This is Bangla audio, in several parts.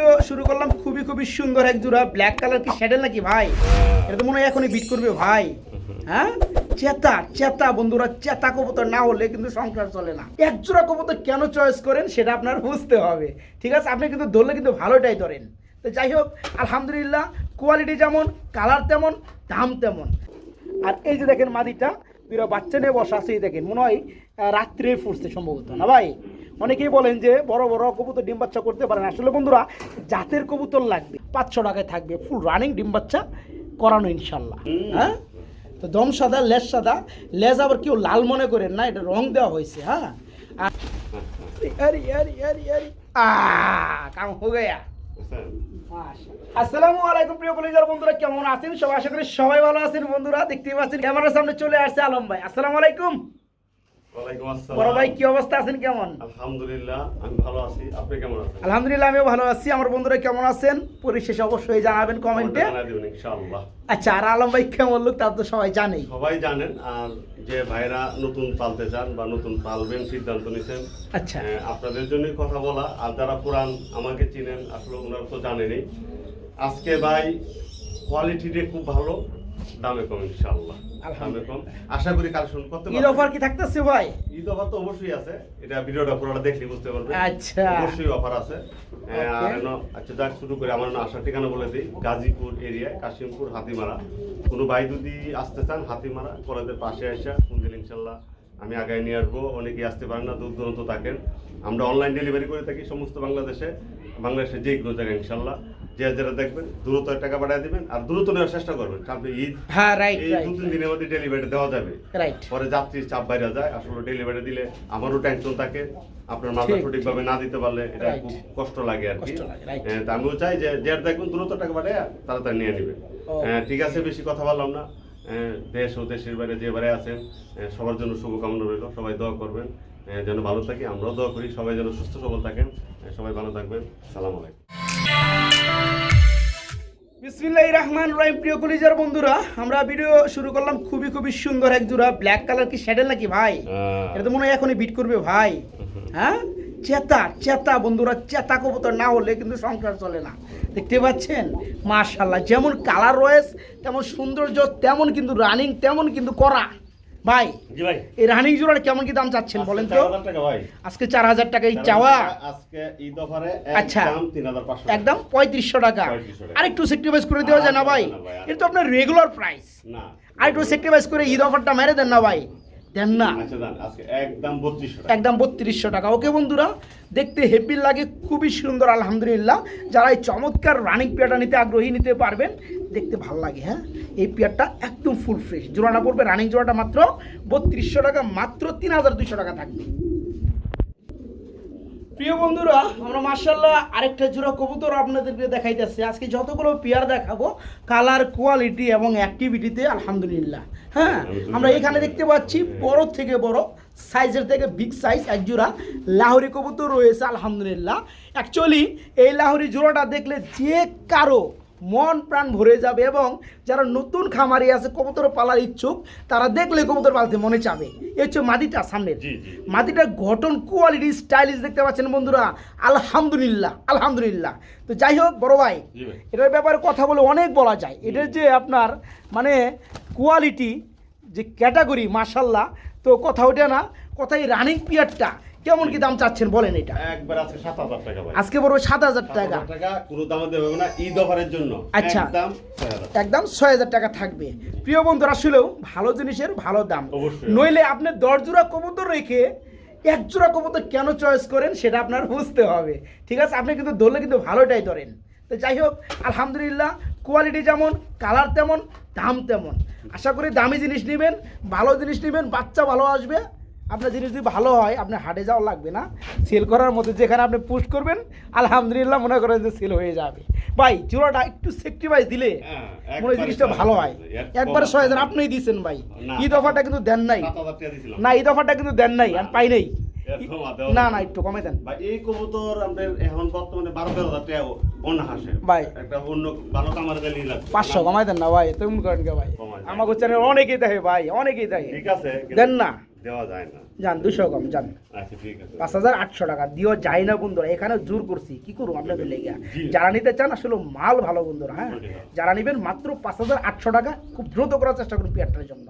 ভিডিও শুরু করলাম খুবই সুন্দর এক জোড়া ব্ল্যাক কালার কি শ্যাডেল নাকি ভাই? এটা তো মনে হয় এখনই বিট করবে ভাই। হ্যাঁ চেতা বন্ধুরা, চেতা কবুতর না হলে কিন্তু সংসার চলে না। এক জোড়া কবুতর কেন চয়েস করেন সেটা আপনার বুঝতে হবে, ঠিক আছে? আপনি কিন্তু ধরলে কিন্তু ভালোটাই ধরেন। তো যাই হোক, আলহামদুলিল্লাহ কোয়ালিটি যেমন, কালার তেমন, দাম তেমন। আর এই যে দেখেন মাদিটা দুটো বাচ্চা নিয়ে বসা আছে, দেখেন মনে হয় রাত্রে ফুটছে সম্ভবত, না ভাই? অনেকেই বলেন যে বড় বড় কবুতর ডিম বাচ্চা করতে পারেন। আসলে বন্ধুরা জাতের কবুতর লাগবে, 500 টাকায় থাকবে ফুল রানিং ডিম বাচ্চা করানো ইনশাল্লাহ। হ্যাঁ, তো দম সাদা, লেজ সাদা, লেজ আবার কেউ লাল মনে করেন না, এটা রং দেওয়া হয়েছে। হ্যাঁ, কাম হো গয়া। আসসালামু আলাইকুম প্রিয় কলিজার বন্ধুরা, কেমন আছেন সবাই? আশা করি সবাই ভালো আছেন। বন্ধুরা দেখতেই পাচ্ছেন ক্যামেরার সামনে চলে আসছে আলম ভাই। আসসালামু আলাইকুম। ওয়ালাইকুম আসসালাম। বড় ভাই কি অবস্থা, আছেন কেমন? আলহামদুলিল্লাহ আমি ভালো আছি, আপনি কেমন আছেন? আলহামদুলিল্লাহ আমিও ভালো আছি। আমার বন্ধুরা কেমন আছেন পরিশেষে অবশ্যই জানাবেন কমেন্টে। জানাই দিবেন ইনশাআল্লাহ। আচ্ছা, আর আলম ভাই কেমন লোক তা তো সবাই জানেই। সবাই জানেন। আর যে ভাইরা নতুন পালতে চান বা নতুন পালবেন সিদ্ধান্ত নিছেন, আচ্ছা, আপনাদের জন্যই কথা বলা। আর যারা পুরান আমাকে চিনেন আসলে ওনারা তো জানেনই। আজকে ভাই কোয়ালিটিটা খুব ভালো, দামে কম ইনশাআল্লাহ। দামে কম, আশা করি কালেকশন করতে পারবেন। ঈদ অফার কি থাকতেছে ভাই? ঈদ অফার তো অবশ্যই আছে, এটা ভিডিওটা পুরোটা দেখলে বুঝতে পারবেন। আচ্ছা, অবশ্যই অফার আছে। আর আচ্ছা যাক শুরু করে আমার আসার ঠিকানা বলে দিই। গাজীপুর এরিয়ায় কাশিমপুর হাতিমারা। কোনো ভাই যদি আসতে চান হাতিমারা কলেজের পাশে আসা ফোন দিলে ইনশাল্লাহ আমি আগায় নিয়ে আসবো। অনেকেই আসতে পারেন না, দূর দূরান্ত থাকেন। আমরা অনলাইন ডেলিভারি করে থাকি সমস্ত বাংলাদেশের যে কোনো জায়গায় ইনশাল্লাহ। যেটা দেখবেন দ্রুত টাকা পাঠিয়ে দিবেন, আর দ্রুত নেওয়ার চেষ্টা করবেন। সামনে ঈদ, হ্যাঁ রাইট, এই 2-3 দিনের মধ্যে ডেলিভারি দেওয়া যাবে। রাইট, পরে যাত্রীর চাপ বাইরে যায়। আসলে ডেলিভারি দিলে আমারও টেনশন থাকে, আপনার মাথা সঠিকভাবে না দিতে পারলে এটা খুব কষ্ট লাগে আর কি। তা আমিও চাই যে যেটা দেখবেন দ্রুত টাকা পাঠিয়ে তাড়াতাড়ি নিয়ে নেবে। ঠিক আছে, বেশি কথা বললাম না। দেশ ও দেশের বাইরে যে বাইরে আছেন সবার জন্য শুভকামনা রইল। সবাই দোয়া করবেন যেন ভালো থাকি, আমরাও দোয়া করি সবাই যেন সুস্থ সবল থাকেন। সবাই ভালো থাকবেন। সালাম আলাইকুম। বিসমিল্লাহির রহমানির রহিম। প্রিয় কলিজার বন্ধুরা, আমরা ভিডিও শুরু করলাম খুবই সুন্দর এক জোড়া ব্ল্যাক কালার কি শ্যাডেল নাকি ভাই? এটা তো মনে হয় এখনই বিট করবে ভাই। হ্যাঁ, চেতা বন্ধুরা, চেতা কবুতর না হলে কিন্তু সংসার চলে না। দেখতে পাচ্ছেন মাশাআল্লাহ, যেমন কালার রয়েছে তেমন সৌন্দর্য, তেমন কিন্তু রানিং, তেমন কিন্তু করা ভাই। জি ভাই, এই রানিং জোড়ার কেমন কি দাম চাচ্ছেন বলেন তো? 4000 টাকা ভাই। আজকে 4000 টাকাই চাওয়া। আজকে ঈদ অফারে আচ্ছা, একদম 3500 টাকা, একদম 3500 টাকা। আরেকটু সেক্রিফাইস করে দেওয়া যায় না ভাই? এটা তো আপনার রেগুলার প্রাইস না, আরেকটু সেক্রিফাইস করে ঈদ অফারটা মেরে দেন না ভাই, দেন না? আচ্ছা দেন, আজকে একদম 3200 টাকা, একদম 3200 টাকা। ওকে বন্ধুরা, দেখতে হেভি লাগে, খুবই সুন্দর আলহামদুলিল্লাহ। যারা এই চমৎকার রানিং পেয়ারটা নিতে আগ্রহী নিতে পারবেন, দেখতে ভালো লাগে। হ্যাঁ, এই পেয়ারটা একদম ফুল ফ্রেশ। জোড়াটা পড়বে রানিং জোড়াটা মাত্র 3200 টাকা, মাত্র 3200 টাকা থাকবে। প্রিয় বন্ধুরা, আমরা মাশাআল্লাহ আরেকটা জোড়া কবুতর আপনাদেরকে দেখাইতেছি। আজকে যতগুলো পেয়ার দেখাবো কালার, কোয়ালিটি এবং অ্যাক্টিভিটিতে আলহামদুলিল্লাহ। হ্যাঁ, আমরা এখানে দেখতে পাচ্ছি বড় থেকে বড় সাইজের থেকে বিগ সাইজ এক জোড়া লাহোরি কবুতর রয়েছে আলহামদুলিল্লাহ। অ্যাকচুয়ালি এই লাহোরি জোড়াটা দেখলে যে কারো মন প্রাণ ভরে যাবে, এবং যারা নতুন খামারি আছে কবুতর পালার ইচ্ছুক তারা দেখলে কবুতর পালতে মনে চাবে। এই হচ্ছে মাদিটা সামনের। মাদিটার গঠন, কোয়ালিটি, স্টাইলিশ দেখতে পাচ্ছেন বন্ধুরা, আলহামদুলিল্লাহ। তো যাই হোক বড় ভাই, এটার ব্যাপারে কথা বলে অনেক বলা যায়। এটার যে আপনার মানে কোয়ালিটি, যে ক্যাটাগরি মাশাআল্লাহ, তো কথা ওঠে না। কথা এই রানিং পিয়ারটা কেমন কি দাম চাচ্ছেন বলেন? এটা একবার আজকে 7000 টাকা ভাই। আজকে বড় 7000 টাকা, কোনো দাম দেব না ঈদ অফারের জন্য। আচ্ছা, একদম 6000, একদম 6000 টাকা থাকবে। প্রিয় বন্ধুরা, আসলেও ভালো জিনিসের ভালো দাম। নইলে আপনি 10 জোড়া কবুতর রেখে 1 জোড়া কবুতর কেন চয়েস করেন সেটা আপনার বুঝতে হবে, ঠিক আছে? আপনি কিন্তু ধরলে কিন্তু ভালোটাই ধরেন। তো যাই হোক, আলহামদুলিল্লাহ কোয়ালিটি যেমন, কালার তেমন, দাম তেমন। আশা করি দামি জিনিস নেবেন, ভালো জিনিস নেবেন, বাচ্চা ভালো আসবে। আপনার জিনিস যদি ভালো হয় আপনার হাটে যাওয়া লাগবে না, সেল করার মতো যেখানে আপনি পুশ করবেন আলহামদুলিল্লাহ মনে করেন যে সেল হয়ে যাবে। ভাই জোড়াটা একটু সেক্রিফাইস দিলে মনে জিনিসটা ভালো হয়। একবারে 6000 আপনিই দিচ্ছেন ভাই। ঈদ অফারটা কিন্তু দেন নাই না, ঈদ অফারটা কিন্তু দেন নাই, আমি পাই নাই। না একটু কমে দেন ভাই। এই কবুতর আমাদের এখন বর্তমানে 12-13,000 টাকা বন্যা হাসে ভাই। একটা অন্য ভালো কামার গেলে 500 কমাই দেন না ভাই, তেমন করেন কে ভাই? আমাকে চ্যানেল অনেকেই দেখে ভাই, অনেকেই দেখে। ঠিক আছে, দেন না। দেওয়া যায় না। যান 200 কম যান। আচ্ছা ঠিক আছে। 5800 টাকা দিও যায় না বন্ধুরা, এখানে জোর করছি কি করবো আপনাদের লেগে। জি। যারা নিতে চান আসলে মাল ভালো বন্ধুরা, হ্যাঁ জি। যারা নেবেন মাত্র 5800 টাকা, খুব দ্রুত করার চেষ্টা করুন পেয়ারটার জন্য।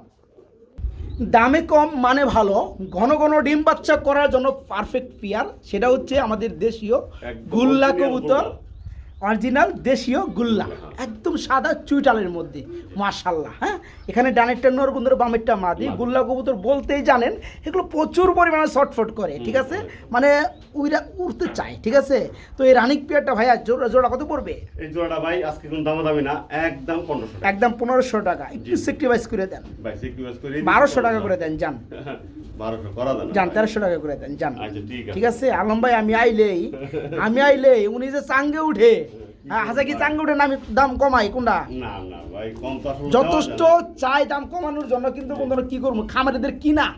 দামে কম মানে ভালো, ঘন ঘন ডিম বাচ্চা করার জন্য পারফেক্ট পেয়ার, সেটা হচ্ছে আমাদের দেশীয় একদম গুল্লা original কবুতর, গুল্লা। অরিজিনাল দেশীয় গুল্লা, একদম সাদা চুইটালের মধ্যে মাশাল্লাহ। হ্যাঁ এখানে ডানেরটা নর বন্ধুরা, বামেরটা মাদি। গুল্লা কবুতর বলতেই জানেন এগুলো প্রচুর পরিমাণে শর্টফট করে, ঠিক আছে, মানে উইরা উড়তে চায়, ঠিক আছে। তো এই রানিক পেয়ারটা ভাইয়া জোড়া কত পড়বে? এই জোড়াটা ভাই আজকে কোনো দামাদামি না, একদম 1500 টাকা। একদম 1500 টাকা, একটু সেক্রিফাইস করে দেন, ভাই সেক্রিফাইস করে 1200 টাকা করে দেন যান। 1200 করা যায় না যান ভাই? 1300 টাকা করে দেন যান। আচ্ছা ঠিক আছে। ঠিক আছে আলম ভাই, আমি আইলেই উনি যে চাঙ্গে উঠে, হাসা কি চাঙ্গে উঠে না আমি দাম কমাই কোনটা? না না ভাই কম তো আসলে যথেষ্ট দেওয়া যায় চাই দাম কমানোর জন্য, কিন্তু বন্ধুরা কি করবো, খামারিদের কিনা, না।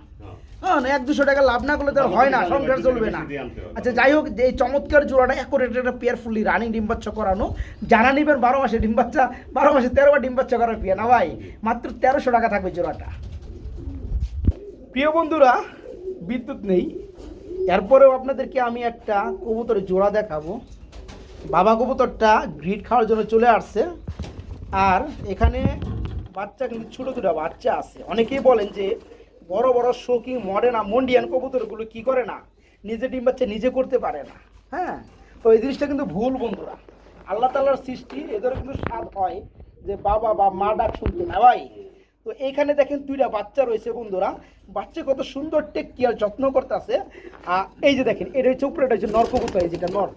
হ্যাঁ। হ্যাঁ 1-200 টাকা লাভ না করলে তো আর হয় না, সংসার চলবে না। আচ্ছা যাই হোক, এই চমৎকার জোড়াটা অ্যাকুরেট একটা পেয়ারফুলি রানিং ডিম বাচ্চা করানো, যারা নিবেন 12 মাসে ডিম বাচ্চা, 12 মাসে 13 বার ডিম বাচ্চা করার পেয়ার না ভাই, মাত্র 1300 টাকা থাকবে জোড়াটা। প্রিয় বন্ধুরা বিদ্যুৎ নেই, এরপরেও আপনাদেরকে আমি একটা কবুতরের জোড়া দেখাবো। বাবা কবুতরটা গ্রিড খাওয়ার জন্য চলে আসছে, আর এখানে বাচ্চা কিন্তু ছোটো ছোটো বাচ্চা আছে। অনেকেই বলেন যে বড় বড় শৌকিং মডার্ন মন্ডিয়ান কবুতরগুলো কি করে না, নিজে ডিম বাচ্চা নিজে করতে পারে না। হ্যাঁ তো এই জিনিসটা কিন্তু ভুল বন্ধুরা, আল্লাহ তাআলার সৃষ্টি, এদের কিন্তু স্বাদ হয় যে বাবা বা মা ডাক শুনতে না ভাই। তো এইখানে দেখেন 2টা বাচ্চা রয়েছে বন্ধুরা, বাচ্চা কত সুন্দর টেক কেয়ার যত্ন করতেছে। এই যে দেখেন এটা হচ্ছে উপরে, এটা হচ্ছে নর কবুতর, এই যেটা নর,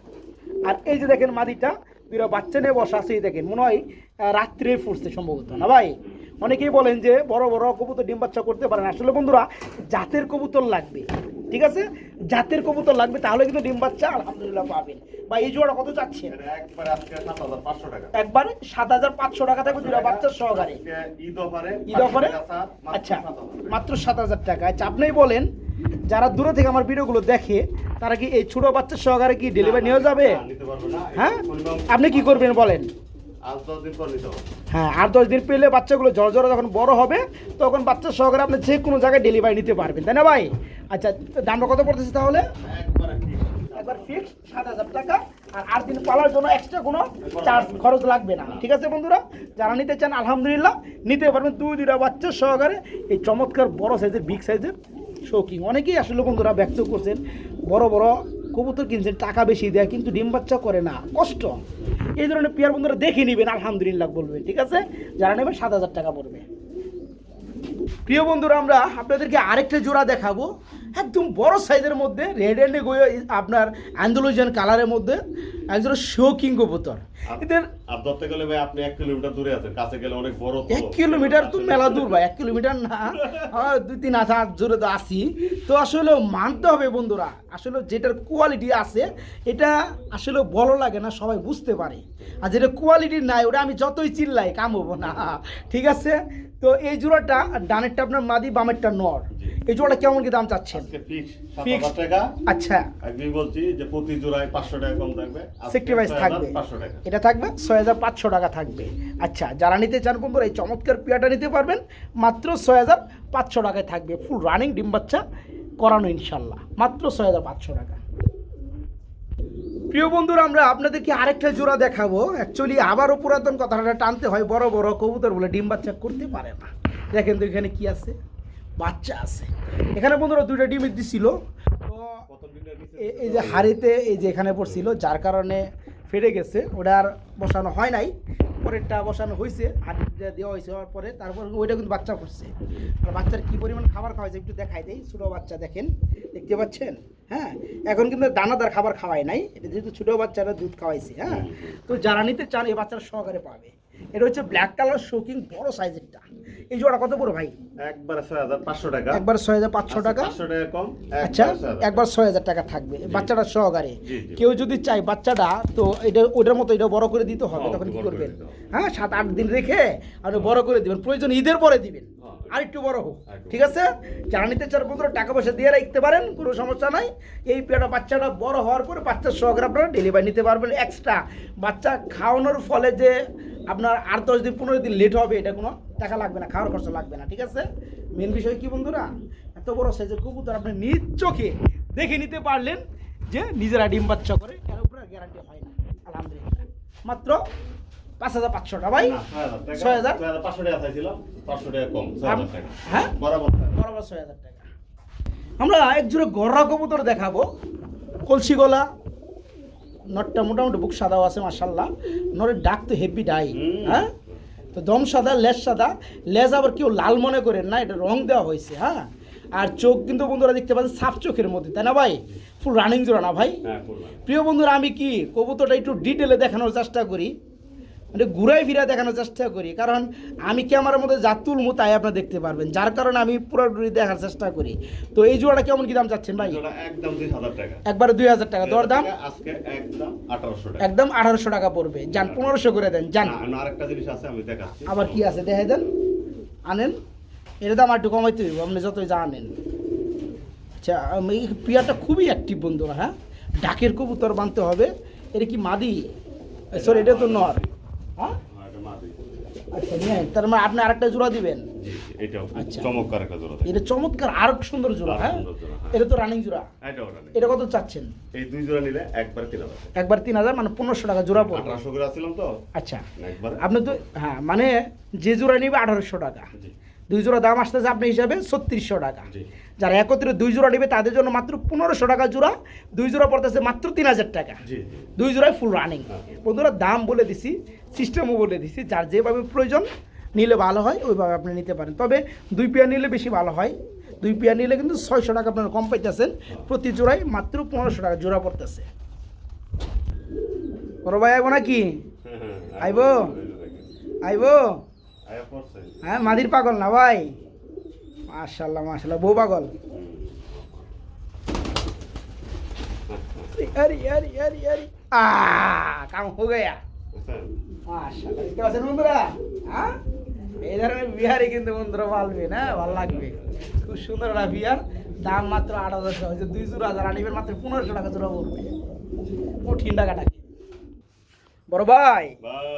আর এই যে দেখেন মাদিটা 2টা বাচ্চা নিয়ে বসা আছে। এই দেখেন মনে হয় রাত্রে ফুটছে সম্ভবত না ভাই। অনেকেই বলেন যে বড় বড় কবুতর ডিম বাচ্চা করতে পারে না, আসলে বন্ধুরা জাতের কবুতর লাগবে, ঠিক আছে, জাতের কবুতর লাগবে, তাহলে কিন্তু ডিম বাচ্চা আলহামদুলিল্লাহ পাবেন। বা এই জোড়া কত চাচ্ছেন? একবার আজকে 7500 টাকা। একবারে 7500 টাকা থাকবে 2টা বাচ্চার সহকারে, ঈদ অফারে ঈদ অফারে। আচ্ছা মাত্র 7000 টাকা। আচ্ছা আপনিই বলেন, যারা দূরে থেকে আমার ভিডিওগুলো দেখে তারা কি এই ছোট বাচ্চার সহকারে কি ডেলিভারি নিয়ে যাবে? নিতে পারবে না। হ্যাঁ আপনি কি করবেন বলেন? আজ 10 দিন পর নিতে হবে। হ্যাঁ 8-10 দিন পেলে বাচ্চাগুলো জড় যখন বড় হবে তখন বাচ্চার সহকারে আপনি যে কোনো জায়গায় ডেলিভারি নিতে পারবেন, তাই না ভাই? আচ্ছা দামটা কত পড়তেছে তাহলে? একবার ফিক্স 7000 টাকা, আর 8 দিন পালার জন্য এক্সট্রা কোনো চার্জ খরচ লাগবে না, ঠিক আছে বন্ধুরা। যারা নিতে চান আলহামদুলিল্লাহ নিতে পারবেন 2-2টা বাচ্চার সহকারে এই চমৎকার বড় সাইজের বিগ সাইজের শৌকিং। অনেকেই আসলে বন্ধুরা ব্যক্ত করছেন বড় বড় কবুতর কিনছেন, টাকা বেশি দেয় কিন্তু ডিম বাচ্চা করে না, কষ্ট। এই ধরনের পেয়ার বন্ধুরা দেখে নেবেন, আলহামদুলিল্লাহ বলবেন, ঠিক আছে। যারা নেবেন 7000 টাকা পড়বে। প্রিয় বন্ধুরা আমরা আপনাদেরকে আরেকটা জোড়া দেখাবো, একদম বড় সাইজের মধ্যে রেড অ্যান্ড আপনার অ্যান্ডালুজিয়ান কালারের মধ্যে একজোড়া শৌকিং কবুতর। এদের আর ধরতে গেলে ভাই আপনি 1 কিলোমিটার দূরে আছেন, কাছে গেলে অনেক বড় তো। 1 কিলোমিটার তো মেলা দূর ভাই, 1 কিলোমিটার না, 2-3 হাত জোরে তো আসি। তো আসলে মানতে হবে বন্ধুরা, আসলে যেটার কোয়ালিটি আছে এটা আসলে বড় লাগে না, সবাই বুঝতে পারে। আর যেটা কোয়ালিটি নাই ওটা আমি যতই চিল্লাই কাম হবো না, ঠিক আছে। তো এই জোড়াটা ডানেরটা আপনার মাদি, বামেরটা নর, এই জোড়াটা কেমন কি দাম চাচ্ছেন? আজকে ফিক্স Fix। 7000 টাকা। আচ্ছা আমি বলছি যে প্রতি জোড়ায় 500 টাকা কম থাকবে, সেক্রিফাইস থাকবে, 500 টাকা। এটা থাকবে 6500 টাকা থাকবে। আচ্ছা যারা নিতে চান বন্ধুরা এই চমৎকার পেয়ারটা নিতে পারবেন, মাত্র 6500 টাকায় থাকবে, ফুল রানিং ডিম বাচ্চা করানো ইনশাল্লাহ, মাত্র 6500 টাকা। প্রিয় বন্ধুরা আমরা আপনাদেরকে আরেকটা জোড়া দেখাবো। অ্যাকচুয়ালি আবারও পুরাতন কথাটা টানতে হয়, বড় বড় কবুতর বলে ডিম বাচ্চা করতে পারে না। দেখেন তো এখানে কি আছে, বাচ্চা আছে এখানে বন্ধুরা, 2টা ডিম দিছিল। তো এই যে হাড়িতে এই যে এখানে পড়ছিল, যার কারণে ফেটে গেছে, ওটা আর বসানো হয় নাই, পরেরটা বসানো হয়েছে, হাড়িটা দেওয়া হয়েছে, হওয়ার পরে তারপর ওইটা কিন্তু বাচ্চা করছে। আর বাচ্চার কী পরিমাণ খাবার খাওয়াইছে একটু দেখাই দেয়, ছোটো বাচ্চা দেখেন, দেখতে পাচ্ছেন। হ্যাঁ এখন কিন্তু দানাদার খাবার খাওয়াই নাই, এটা যেহেতু ছোটো বাচ্চারা দুধ খাওয়াইছে। হ্যাঁ তো যারা নিতে চান এই বাচ্চারা সহকারে পাবে। এটা হচ্ছে ব্ল্যাক কালার শৌকিং বড় সাইজেরটা। এই জোড়া কত পড়ো ভাই? একবার 6500 টাকা। একবার 6500 টাকা। 500 টাকা কম। আচ্ছা একবার 6000 টাকা থাকবে বাচ্চাটা সহকারে। জি। কেউ যদি চাই বাচ্চাটা, তো এটা ওটার মতো এটা বড় করে দিতে হবে, তখন কি করবেন? হ্যাঁ 7-8 দিন রেখে আর বড় করে দিবেন, প্রয়োজন ঈদের পরে দিবেন, আর একটু বড় হোক, ঠিক আছে। যারা নিতে চান বন্ধুরা টাকা পয়সা দিয়ে রাখতে পারেন, কোনো সমস্যা নাই। এই পেয়ারটা বাচ্চাটা বড় হওয়ার পরে বাচ্চার সহকারে আপনারা ডেলিভারি নিতে পারবেন। এক্সট্রা বাচ্চা খাওয়ানোর ফলে যে আপনার 8-10 দিন 15 দিন লেট হবে, এটা কোনো টাকা লাগবে না, খাওয়ার খরচ লাগবে না, ঠিক আছে। মেন বিষয় কি বন্ধুরা, এত এত বড় সাইজের কবুতর আপনি নিজ চোখে দেখে নিতে পারলেন যে নিজেরা ডিম বাচ্চা করে, এর উপরে গ্যারান্টি হয় না। আলহামদুলিল্লাহ মাত্র 5,500 টাকা ভাই। 6,000 500 টাকা চাইছিলাম, 500 টাকা কম, 6,000 টাকা। হ্যাঁ বরাবর বরাবর 6,000 টাকা। আমরা এক জোড়া গররা কবুতর দেখাবো, কলসি গলা, নটটা মোটামুটি বুক সাদাও আছে মাশাআল্লাহ, নরের ডাক তো হেভি ডাই। হ্যাঁ তো দম সাদা, লেজ সাদা, লেজ আবার কেউ লাল মনে করেন না, এটা রং দেওয়া হয়েছে। হ্যাঁ আর চোখ কিন্তু বন্ধুরা দেখতে পাচ্ছেন সাফ চোখের মধ্যে, তাই না ভাই? ফুল রানিং জোড়া না ভাই? প্রিয় বন্ধুরা, আমি কি কবুতরটা একটু ডিটেলে দেখানোর চেষ্টা করি, মানে ঘুরাই ফিরা দেখানোর চেষ্টা করি, কারণ আমি ক্যামেরার মধ্যে যা তুলমু তাই আপনারা দেখতে পারবেন, যার কারণে আমি পুরোপুরি দেখার চেষ্টা করি। তো এই জোড়াটা কেমন কি দাম চাচ্ছেন ভাই? একদম 2,000 টাকা, একবারে 2,000 টাকা দর দাম, আজকে একদম 1,800 টাকা, একদম 1,800 টাকা পড়বে। যান 1,500 করে দেন যান। আরেকটা জিনিস আছে আমি দেখাচ্ছি। আবার কি আছে দেখে দেন, আনেন, এর দাম একটু কমাইতে হইব আপনি যতই যা আনেন। আচ্ছা এই পিয়ারটা খুবই অ্যাক্টিভ বন্ধুরা। হ্যাঁ ডাকের কবুতর বানতে হবে। এটা কি মাদি? সরি এটা তো নর। হ্যাঁ আচ্ছা নিয়ে তার মানে আপনি আরেকটা জোড়া দিবেন। এটাও চমৎকার একটা জোড়া, এটা চমৎকার আরো সুন্দর জোড়া। হ্যাঁ এটা তো রানিং জোড়া। এটা কত চাচ্ছেন? এই দুই জোড়া নিলে একবার 3,000, একবার 3,000 মানে 1500 টাকা জোড়া পড়বে। 1800 করে ছিলাম তো। আচ্ছা আপনি তো হ্যাঁ মানে যে জোড়া নিবে 1,800 টাকা, দুই জোড়া দাম আসতেছে আপনার হিসাবে 3600 টাকা। যারা একত্রে দুই জোড়া নেবে তাদের জন্য মাত্র 1500 টাকা জোড়া, দুই জোড়া পড়তেছে মাত্র 3,000 টাকা, দুই জোড়ায় ফুল রানিং। বন্ধুরা দাম বলে দিছি, সিস্টেমও বলে দিছি, যার যেভাবে প্রয়োজন নিলে ভালো হয় ওইভাবে আপনি নিতে পারেন। তবে দুই পেয়ার নিলে বেশি ভালো হয়, দুই পেয়ার নিলে কিন্তু 600 টাকা আপনারা কম পাইতেছেন, প্রতি জোড়ায় মাত্র 1500 টাকা জোড়া পড়তেছে। বড় ভাই আইব নাকি? আইব আইব হ্যাঁ মাদির পাগল না ভাই? মাশাআল্লাহ মাশাআল্লাহ, বউ পাগল। अरे अरे अरे अरे काम हो गया মাশাআল্লাহ। দেখতে পাচ্ছেন বন্ধুরা, হ্যাঁ এই ধরনের বিহারে কিন্তু বন্ধুরা পালবে না, ভালো লাগবে। খুব সুন্দর একটা বিহার, দাম মাত্র 8,000 টাকা। হয়েছে দুই জোড়া, যারা নিবেন মাত্র 1500 টাকা জোড়া পড়বে। কঠিন টাকাটাকে বড় ভাই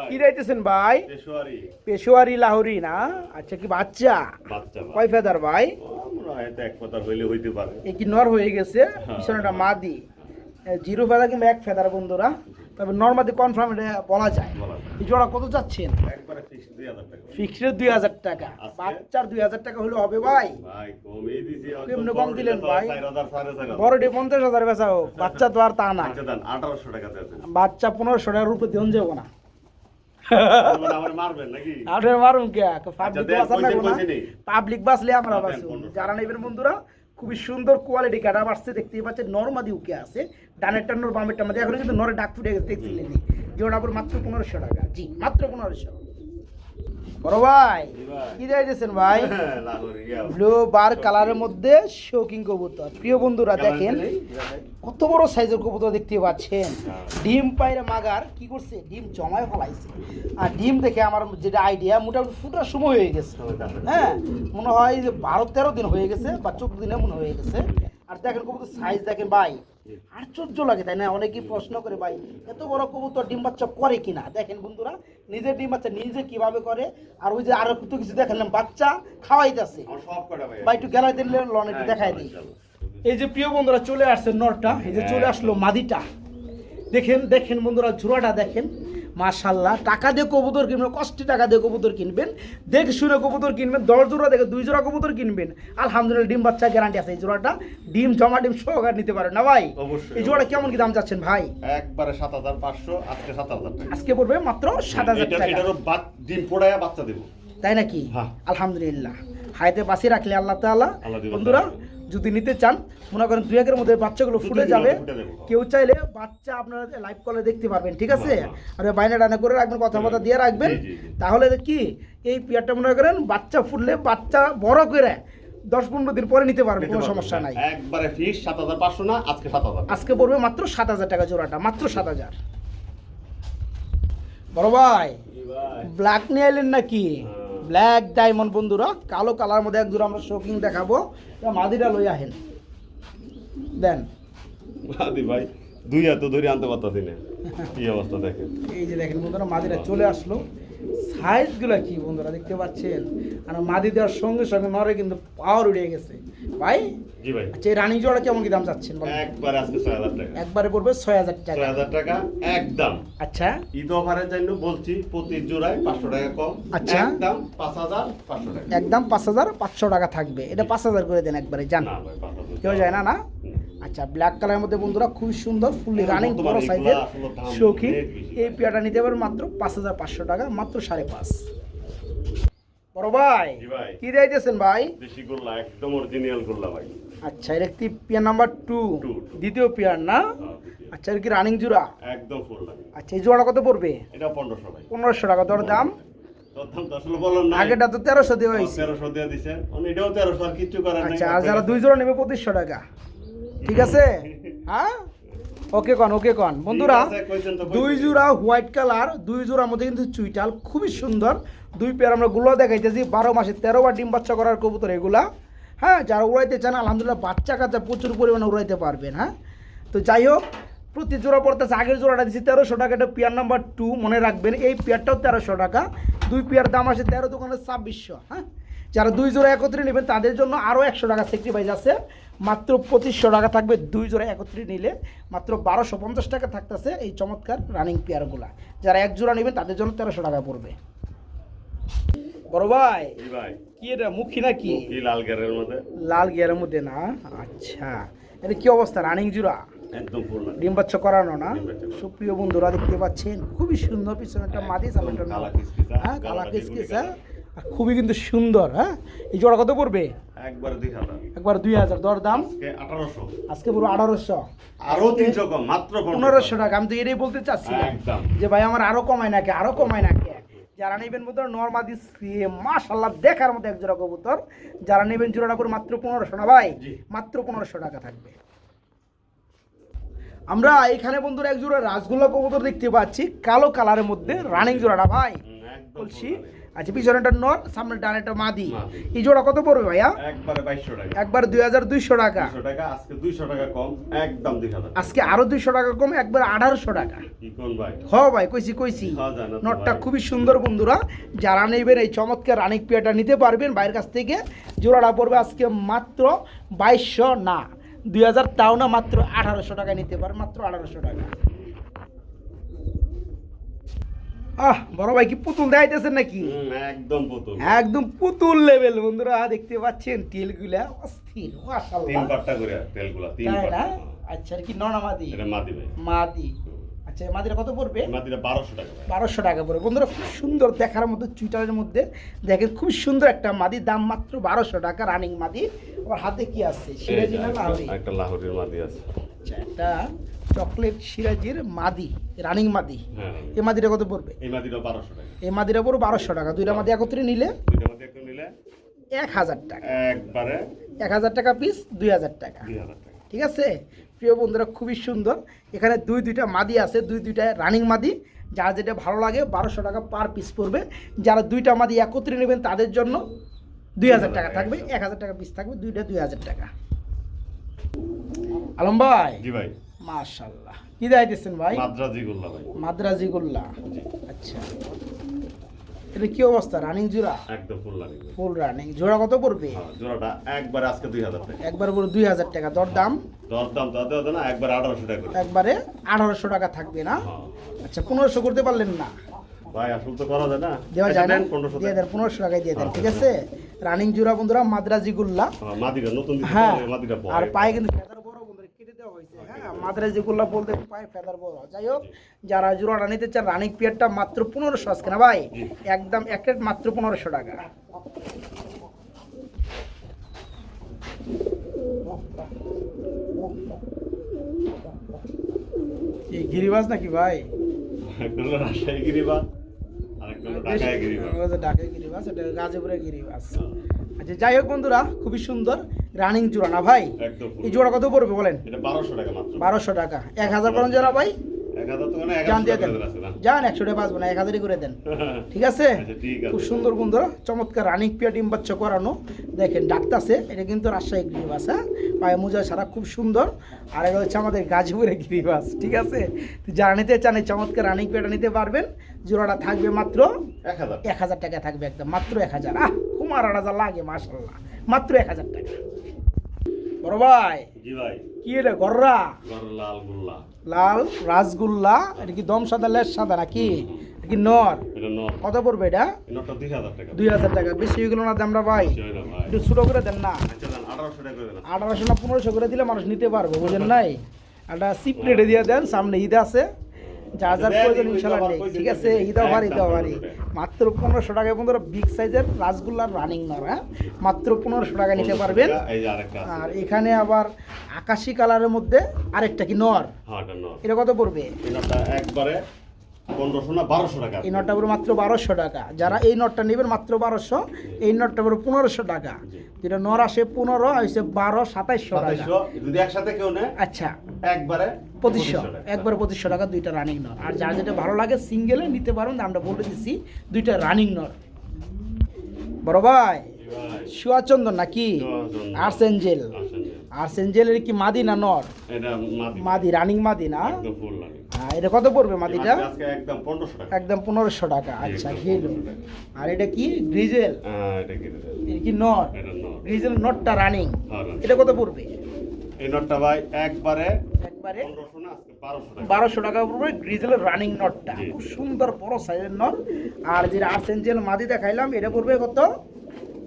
কি রাইতেছেন ভাই? পেশোয়ারি লাহোরি না? আচ্ছা কি বাচ্চা? কয় ফেদার ভাই? এক ফেদার হইলে হইতে পারে। এ কি নর হয়ে গেছে, পিছনেটা মাদি, 0 ফেদার কিংবা 1 ফেদার বন্ধুরা, তবে নর্মাদি কনফার্ম এটা বলা যায়। এই জোড়া কত চাচ্ছেন? একবারে ফিক্সড 2,000 টাকা। ফিক্সড 2,000 টাকা, বাচ্চার 2,000 টাকা হলে হবে ভাই? ভাই কমই দিছি, কেমনে কম দিলেন ভাই? 4,000 4,500 বড়ডি 50,000 বেচা হোক, বাচ্চা তো আর তা না। আচ্ছা দেন 1,800 টাকা দেন। বাচ্চা 1500 টাকার উপরে দেন যাবো না। মানে আমার মারবেন নাকি? আরে মারুন কে, পাবলিক বাস না না, পাবলিক বাসলে আমরা বাসু। যারা নেবেন বন্ধুরা খুবই সুন্দর কোয়ালিটি কাটা আসছে, দেখতেই পাচ্ছেন নরমাদি উকে আছে, ডানেরটা নর বামেরটা মধ্যে, এখন কিন্তু নরে ডাক ফুটে গেছে দেখছিলেন, যেটা আবার মাত্র 1500 টাকা। জি মাত্র 1500। বড় ভাই কি দিয়েছেন ভাই? ব্লু বার কালারের মধ্যে শৌকিং কবুতর। প্রিয় বন্ধুরা দেখেন কত বড় সাইজের কবুতর দেখতে পাচ্ছেন, ডিম পাইরে মাগার কি করছে, ডিম জমায় ফলাইছে। আর ডিম দেখে আমার যেটা আইডিয়া মোটামুটি ফুটার সময় হয়ে গেছে। হ্যাঁ মনে হয় যে 12-13 দিন হয়ে গেছে বা 14 দিনে মনে হয়ে গেছে। আর দেখেন কবুতর সাইজ দেখেন ভাই, আশ্চর্য লাগে তাই না? অনেকেই প্রশ্ন করে ভাই এত বড় কবুতর ডিম বাচ্চা করে কিনা। দেখেন বন্ধুরা নিজের ডিম বাচ্চা নিজে কিভাবে করে, আর ওই যে আরো কত কিছু দেখালাম, বাচ্চা খাওয়াইতেছে ভাই। একটু গেলাই দিলে লন একটু দেখাই দিই। এই যে প্রিয় বন্ধুরা চলে আসছে নরটা, এই যে চলে আসলো মাদিটা। দেখেন দেখেন বন্ধুরা জোড়াটা দেখেন, মাশাআল্লাহ। টাকা দিয়ে কবুতর কিনবেন, কষ্টে টাকা দিয়ে কবুতর কিনবেন, দেখে শুনে কবুতর কিনবেন। 10 জোড়া দেখে 2 জোড়া কবুতর কিনবেন, আলহামদুলিল্লাহ ডিম বাচ্চা গ্যারান্টি আছে। এই জোড়াটা ডিম জমা ডিম সহকারে নিতে পারেন না ভাই? এই জোড়া কেমন কি দাম চাচ্ছেন ভাই? একবারে 7,500, আজকে 7,000 টাকা। আজকে পড়বে মাত্র 7,000 টাকা। এটারও ডিম পোড়ায়া বাচ্চা দেব, তাই নাকি? আলহামদুলিল্লাহ হাইতে পাশে রাখলে আল্লাহ তাআলা। বন্ধুরা যদি নিতে চান মনে করেন 2 একের মধ্যে বাচ্চাগুলো ফুটে যাবে, কেউ চাইলে বাচ্চা আপনারা লাইভ কলে দেখতে পারবেন, ঠিক আছে? আর বাইনা ডানা করে রাখবেন, কথাবার্তা দিয়ে রাখবেন, তাহলে কি এই পেয়ারটা মনে করেন বাচ্চা ফুটলে বাচ্চা বড় করে 10-15 দিন পরে নিতে পারবেন, কোনো সমস্যা নাই। একবারে ফিক্স 7,500 না, আজকে 7,000। আজকে পড়বে মাত্র 7,000 টাকা জোড়াটা, মাত্র 7,000। বড় ভাই ব্ল্যাক নিয়ে এলেন নাকি? ব্ল্যাক ডায়মন্ড বন্ধুরা, কালো কালার মধ্যে এক জোড়া আমরা শৌকিং দেখাবো। মাদিরা লই আহেন দেন। মাদি ভাই দুই হাত ধরে আনতে পারতাছি না, কি অবস্থা দেখেন। এই যে দেখেন বন্ধুরা মাদিরা চলে আসলো, সাইজগুলো কি বন্ধুরা দেখতে পাচ্ছেন। আর মাদি দেওয়ার সঙ্গে সঙ্গে নরে কিন্তু পাওয়ার উড়ে গেছে, ভাই জি ভাই। আচ্ছা এই রানিং জোড়া কেমন কি দাম চাচ্ছেন বলেন? একবারে আজকে 6000 টাকা। একবারে পড়বে 6000 টাকা। 6000 টাকা একদম। আচ্ছা ঈদ অফারের জন্য বলছি প্রতি জোড়ায় 500 টাকা কম। আচ্ছা। একদম 5500 টাকা। একদম 5500 টাকা থাকবে। এটা 5000 করে দেন একবারে জান। না ভাই 5000 কেউ যায় না না? আচ্ছা ব্ল্যাক কালারের মধ্যে বন্ধুরা খুব সুন্দর ফুললি রানিং বড় বর্তমানে সাইজের এগুলা আসলে দাম শৌখিন অনেক বেশি। এই পেয়ারটা নিতে পারবেন মাত্র 5500 টাকা, মাত্র 5.5। বড় ভাই জি ভাই। কি দিয়েছেন ভাই? দেশি গোল্লা একদম অরিজিনাল গোল্লা ভাই। আচ্ছা এর একটি পেয়ার নাম্বার 2, Two। দ্বিতীয় পেয়ার না? আচ্ছা এর কি রানিং জোড়া? একদম ফুল লাগে। আচ্ছা এই জোড়া কত পড়বে? এটা 1500 ভাই। 1500 টাকা দর দাম। তোর দাম তো আসলে বলার নাই। আগেটা তো 1300 দেওয়া হয়েছে। 1300 দিয়ে দিছে। এটাও 1300 আর কিছু করার নাই। আচ্ছা আর যারা দুই জোড়া নেবে 2500 টাকা, ঠিক আছে? হ্যাঁ ওকে কন বন্ধুরা, ঠিক আছে, কইছেন তো দুই কইছেন। জোড়া হোয়াইট কালার, দুই জোড়ার মধ্যে কিন্তু চুইটাল খুবই সুন্দর। দুই পেয়ার আমরা গুলো দেখাইতেছি, 12 মাসে 13 বার ডিম বাচ্চা করার কবুতর এগুলা। হ্যাঁ যারা উড়াইতে চান আলহামদুলিল্লাহ বাচ্চা কাচ্চা প্রচুর পরিমাণে উড়াইতে পারবেন। হ্যাঁ তো যাই হোক প্রতি জোড়া পড়তেছে, আগের জোড়াটা দিচ্ছি 1300 টাকা, এটা পেয়ার নাম্বার 2 মনে রাখবেন। এই পেয়ারটাও 1300 টাকা, দুই পেয়ার দাম আসে 13 দোকানে 2600। হ্যাঁ যারা দুই জোড়া একত্রে নেবেন তাদের জন্য আরও 100 টাকা সেক্রিফাইস আছে, মাত্র 2500 টাকা থাকবে। দুই জোড়া একত্রে নিলে মাত্র 1250 টাকা থাকতেছে এই চমৎকার রানিং পেয়ারগুলা। যারা এক জোড়া নেবেন তাদের জন্য 1300 টাকা পড়বে। বড় ভাই জি ভাই। কি এটা মুখী নাকি? কি লাল গেরের মধ্যে? লাল গিয়ারের মধ্যে না? আচ্ছা এটা কি অবস্থা? রানিং জোড়া একদম ফুল লাগে। ডিম বাচ্চা করানো না? ডিম বাচ্চা করানো। সুপ্রিয় বন্ধুরা দেখতে পাচ্ছেন খুবই সুন্দর, পিছনে একটা মাদি সামনে একটা কালা নর। কিসকিসা, হ্যাঁ কালা কালারটা কিসকিস, খুবই হ্যাঁ আর খুবই কিন্তু সুন্দর। হ্যাঁ এই জোড়া কত পড়বে? একবার 2000। একবার 2000 দর দাম। আজকে 1800। আজকে পুরো 1800, আরো 300 কম, মাত্র 1500 টাকা। আমি তো এটাই বলতে চাচ্ছিলাম একদম। যে ভাই আমার আরো কমায় নাকি, আরো কমায় নাকি। যারা নেবেন বন্ধুরা নরমাদি সেম মাশাআল্লাহ দেখার মতো এক জোড়া কবুতর। যারা নেবেন জোড়াটা করে মাত্র 1500 না ভাই, জি। মাত্র 1500 টাকা থাকবে। আমরা এখানে বন্ধুরা এক জোড়া রাসগোল্লা কবুতর দেখতে পাচ্ছি কালো কালারের মধ্যে রানিং জোড়াটা ভাই একদম বলছি। ফুল লাগে। আচ্ছা পিছনেটা নর, সামনে ডানেটা মাদি। মাদি। এই জোড়া কত পড়বে ভাইয়া? একবারে 2200 টাকা। একবার 2200 টাকা। 200 টাকা, আজকে 200 টাকা কম, একদম 2000। আজকে আরো 200 টাকা কম, একবার 1800 টাকা। কি কোন ভাই? হ ভাই কইছি হ্যাঁ, জানো তো নটটা ভাই। খুবই সুন্দর বন্ধুরা। যারা নেবেন এই চমৎকার রানিক পেয়ারটা নিতে পারবেন বাইরের কাছ থেকে। জোড়াটা পড়বে আজকে মাত্র 2200 না 2000, তাও না মাত্র 1800 টাকা নিতে পারেন, মাত্র 1800 টাকা। বড় ভাই কি পুতুল দেখাইতেছেন নাকি? একদম পুতুল। একদম পুতুল লেভেল বন্ধুরা, দেখতে পাচ্ছেন টেলগুলা অস্থির তিন মাশাআল্লাহ। পাট্টা করে তেলগুলা, তিন তাই না? পাট্টা। আচ্ছা আর কি ননা মাদি? এটা মাদি ভাই। মাদি। আচ্ছা এই মাদিটা কত পড়বে? মাদিটা 1200 টাকা ভাই। 1200 টাকা পড়ে বন্ধুরা। খুব সুন্দর দেখার মতো চুইটারের মধ্যে দেখেন, খুব সুন্দর একটা মাদি, দাম মাত্র 1200 টাকা রানিং মাদি। আবার হাতে কি আছে? সিরাজি না লাহোরি? একটা লাহোরের মাদি আছে। আচ্ছা একটা চকলেট সিরাজির মাদি, রানিং মাদি। হ্যাঁ। এই মাদিটা কত পড়বে? এই মাদিটা 1200 টাকা। এই মাদিটা পড়বে 1200 টাকা। দুইটা মাদি একত্রে নিলে দুইটা মাদি একটু নিলে 1000 টাকা। একবারে 1000 টাকা পিস, 2000 টাকা। 2000 টাকা। ঠিক আছে প্রিয় বন্ধুরা, খুবই সুন্দর। এখানে দুইটা মাদি আছে, দুইটা রানিং মাদি। যার যেটা ভালো লাগে 1200 টাকা পার পিস পড়বে। যারা দুইটা মাদি একত্রে নেবেন তাদের জন্য 2000 টাকা থাকবে, 1000 টাকা পিস থাকবে, দুইটা 2000 টাকা। আলম ভাই জি ভাই। মাশাআল্লাহ কি দেখাইতেছেন ভাই? মাদ্রাজি গোল্লা ভাই। মাদ্রাজি গোল্লা। জি। আচ্ছা এটা কি অবস্থা? রানিং জোড়া? একদম ফুল লাগে ভাই। Full running. জোড়া কত পড়বে? হ্যাঁ, জোড়াটা একবারে আজকে 2000 টাকা। একবার পুরো 2000 টাকা। দর দাম দরদাম তাতে হতো না, একবার 1800 টাকা করে। একবারে 1800 টাকা থাকবে না? হ্যাঁ। আচ্ছা 1500 করতে পারলেন না? ভাই আসল তো করা যায় না। দেওয়া যায় না? 1500 দিয়ে টাকা। দেন 1500 টাকায় দিয়ে দেন, হ্যাঁ, ঠিক আছে? রানিং জোড়া বন্ধুরা মাদ্রাজি গুল্লা। হ্যাঁ, মাদিটা নতুন দিতে হ্যাঁ পারে, মাদিটা পরে। আর পায়ে কিন্তু ফেদার বড় বন্ধুরা কেটে দেওয়া হয়েছে। হ্যাঁ মাদ্রাজি গুল্লা বলতে পায়ে ফেদার বড়। যাই হোক যারা জোড়াটা নিতে চান রানিং পিয়ারটা মাত্র 1500 আজকে না ভাই, একদম এক রেট মাত্র 1500 টাকা। এই গিরিবাজ নাকি ভাই? একটা হলো রাজশাহী গিরিবাজ, আরেকটা হলো ঢাকায় গিরিবাজ। ঢাকায় গিরিবাজ, এটা গাজীপুরে গিরিবাজ। আচ্ছা যাই হোক বন্ধুরা খুবই সুন্দর রানিং জোড়া না ভাই? একদম ফুল। এই জোড়া কত পড়বে বলেন? এটা 1200 টাকা মাত্র। 1200 টাকা। 1000 করেন জোড়া ভাই? 1000 তো না, জান 1100 দিয়ে টাকা দেন, করে আছে না। যান 100 টাকা বাঁচবো না, 1000ই করে দেন, ঠিক আছে? আচ্ছা, ঠিক আছে। খুব সুন্দর বন্ধুরা, চমৎকার রানিং পিয়া ডিম বাচ্চা করানো দেখেন ডাকতাছে। এটা কিন্তু রাজশাহী গিরিবাস। হ্যাঁ পায়ে মোজা সারা খুব সুন্দর। আর এটা হচ্ছে আমাদের গাজীপুরের গিরিবাস, ঠিক আছে? তো যারা নিতে চান এই চমৎকার রানিং পিয়াটা নিতে পারবেন। জোড়াটা থাকবে মাত্র 1000। 1000 টাকা থাকবে, একদম মাত্র 1000। কুমার রাজা লাগে মাশাআল্লাহ, মাত্র 1000 টাকা। বড় ভাই জি ভাই, কি এটা গররা গর লাল গুল্লা, লাল রাসগোল্লা, এটা কি দম সাদা লেস সাদা নাকি? এটা কি নর? এটা নর। কত পড়বে এটা? এই নটটা 2000 টাকা। 2000 টাকা। বেশি হয়ে গেল না দামটা ভাই? সেই না ভাই। একটু ছোট করে দেন না। আচ্ছা দেন 1800 টাকা করে দেন। 1800 না 1500 করে দিলে মানুষ নিতে পারবে, বুঝেন নাই? একটা সিপ রেটে দিয়ে দেন, সামনে ঈদ আছে, যার যার প্রয়োজন ইনশাল্লাহ নেই, ঠিক আছে? ঈদ অফার মাত্র 1500 টাকায় বন্ধুরা বিগ সাইজের রাসগোল্লার রানিং নর, হ্যাঁ মাত্র 1500 টাকা নিতে পারবেন। এই যে আরেকটা আছে। আর এখানে আবার আকাশি কালারের মধ্যে আরেকটা কি নর, হ্যাঁ এটা নর। এটা কত পড়বে? এই নটটা একবারে 1500 না 1200 টাকা। এই নটটা পড়বে মাত্র 1200 টাকা। যারা এই নটটা নেবেন মাত্র 1200, এই নটটা পড়বে 1500 টাকা। যেটা নর আসে 15, হয়েছে 12, 2700 টাকা। 2700 যদি একসাথে কেউ নেয় আচ্ছা একবারে 2500, একবারে 2500 টাকা দুইটা রানিং নর। আর যার যেটা ভালো লাগে সিঙ্গেলে নিতে পারেন, আমরা বলে দিচ্ছি দুইটা রানিং নর। বড় ভাই ভাই সুয়াচন্দন নাকি? আর্সেঞ্জেল। আর্সেঞ্জেলের কি মাদি না নর? এটা মাদি। মাদি, রানিং মাদি না? একদম ফুল লাগে। হ্যাঁ, এটা কত পড়বে মাদিটা? আজকে একদম 1500 টাকা। একদম 1500 টাকা। আচ্ছা গেল। আর এটা কি গ্রিজেল? এটা কি? এটা কি নর? এটা নর। গ্রিজেল নটটা রানিং, হ্যাঁ, running। এটা কত পড়বে? এই নটটা ভাই একবারে একবারে 1500 না আজকে 1200 টাকা। 1200 টাকা পড়বে গ্রিজেলের রানিং নটটা, জি। খুব সুন্দর বড় সাইজের নট। আর যেটা আর্সেঞ্জেল মাদি দেখাইলাম এটা পড়বে কত?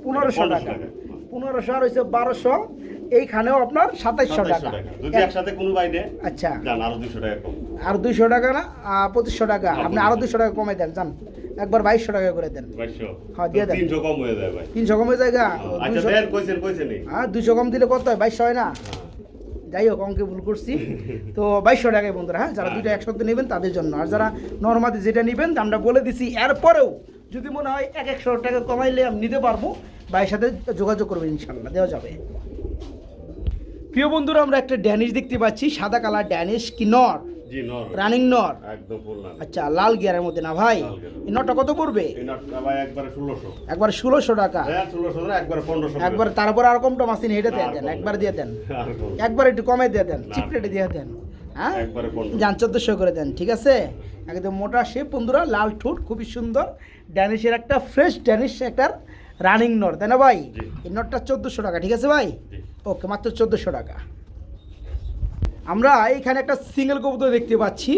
1500 টাকা। 1500 আর হইছে 1200, এইখানেও আপনার 2700 টাকা। যদি একসাথে কোনো ভাই নেয় আচ্ছা জান আরো 200 টাকা কম। আর 200 টাকা না 2500 টাকা, আপনি আরো 200 টাকা কমাই দেন, জান একবার 2200 টাকা করে দেন। 2200 হ্যাঁ, দিয়ে দেন। 300 কম হয়ে যায় ভাই। 300 কমে জায়গা। আচ্ছা দেন কইছেন নি। হ্যাঁ 200 কম দিলে কত হয়? 2200 হয় না? যাই হোক অঙ্কে ভুল করছি। তো 2200 টাকায় বন্ধুরা, হ্যাঁ যারা দুইটা একসাথে নেবেন তাদের জন্য। আর যারা নর্মালি যেটা নেবেন আমরা বলে দিছি, এরপরেও যদি মনে হয় 100 টাকা কমাইলে আমি নিতে পারবো, ভাইয়ের সাথে যোগাযোগ করবেন, ইনশাল্লাহ দেওয়া যাবে। প্রিয় বন্ধুরা, আমরা একটা ড্যানিশ দেখতে পাচ্ছি, সাদা কালার ড্যানিশ, কি নর? জি নর। রানিং নর। একদম ফুল না। আচ্ছা লাল গিয়ারের মধ্যে না ভাই? লাল গিয়ারের। এই নটটা কত পড়বে? এই নটটা ভাই একবারে 1600। একবার 1600 টাকা। হ্যাঁ 1600 না একবারে 1500। একবার তারপর আর কমটা মাসিন হেঁটে দিয়ে দেন, একবার দিয়ে দেন, একবার একটু কমে দিয়ে দেন, চিপ রেটে দিয়ে দেন, হ্যাঁ একবারে 1500। যান 1400 করে দেন, ঠিক আছে? একদম মোটা শেপ বন্ধুরা, লাল ঠোঁট, খুবই সুন্দর ড্যানিশের একটা ফ্রেশ ড্যানিশ, একটা রানিং নর, তাই না ভাই? জি। এই নটটা 1400 টাকা, ঠিক আছে ভাই? জি। ওকে, মাত্র 1400 টাকা। আমরা এইখানে একটা সিঙ্গেল কবুতর দেখতে পাচ্ছি,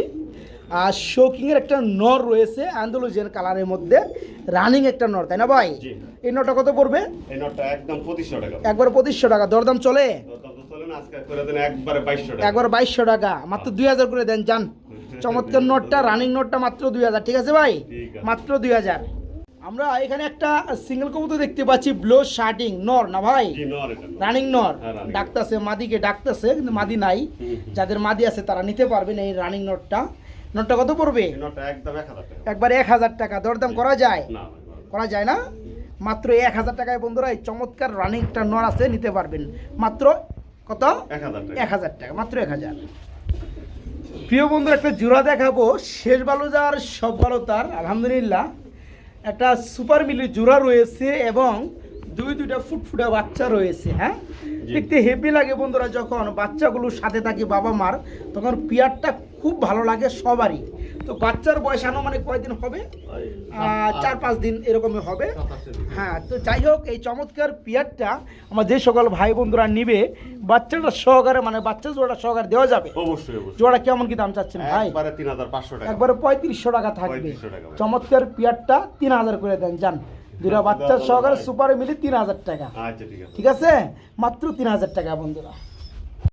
আর শোকিংয়ের একটা নর রয়েছে আন্দালুজিয়ান কালারের মধ্যে, রানিং একটা নর, তাই না ভাই? জি। এই নটটা কত পড়বে? এই নটটা একদম 2500 টাকা। একবার 2500 টাকা। দরদাম চলে? তো চলে না, আজকে করে দেন একবারে 2200 টাকা। একবার 2200 টাকা, মাত্র 2000 করে দেন, যান। চমৎকার নোটটা, রানিং নোটটা মাত্র 2000, ঠিক আছে ভাই? ঠিক আছে। মাত্র 2000। আমরা এখানে একটা সিঙ্গেল কবুতর দেখতে পাচ্ছি, ব্লো শার্টিং নর না ভাই? জি নর এটা। রানিং নর। হ্যাঁ, running। ডাকতেছে, মাদিকে ডাকতেছে, কিন্তু মাদি নাই। যাদের মাদি আছে তারা নিতে পারবেন এই রানিং নোটটা। নোটটা কত পড়বে? এই নটটা একদম 1000 টাকা। একবার 1000 টাকা। দরদাম করা যায়? না ভাই, করা যায় না? মাত্র 1000 টাকায় বন্ধুরা এই চমৎকার রানিং একটা নর আছে, নিতে পারবেন। মাত্র কত? 1000 টাকা। 1000 টাকা, মাত্র 1000। প্রিয় বন্ধুরা, একটা জোড়া দেখাবো, শেষ ভালো যার সব ভালো তার, আলহামদুলিল্লাহ। একটা সুপার মিলি জোড়া রয়েছে এবং দুইটা ফুটফুটে বাচ্চা রয়েছে, হ্যাঁ দেখতে হেভি লাগে বন্ধুরা। যখন বাচ্চাগুলোর সাথে থাকে বাবা মার, তখন পিয়ারটা খুব ভালো লাগে সবারই। তো বাচ্চার বয়স আনুমানিক কয়দিন হবে? 4-5 দিন এরকমই হবে। হ্যাঁ, তো যাই হোক, এই চমৎকার পিয়ারটা আমার যে সকল ভাই বন্ধুরা নিবে, বাচ্চাটা সহকারে, মানে বাচ্চা জোড়াটা সহকারে দেওয়া যাবে। অবশ্যই অবশ্যই। জোড়া কেমন কি দাম চাচ্ছেন ভাই? একবারে 3500 টাকা। একবারে 3500 টাকা থাকবে। 3500 টাকা ভাই। চমৎকার পিয়ারটা 3000 করে দেন, যান। দুটা বাচ্চার সহকারে সুপারে মিলি 3000 টাকা, আচ্ছা ঠিক আছে। ঠিক আছে? মাত্র 3000 টাকা বন্ধুরা।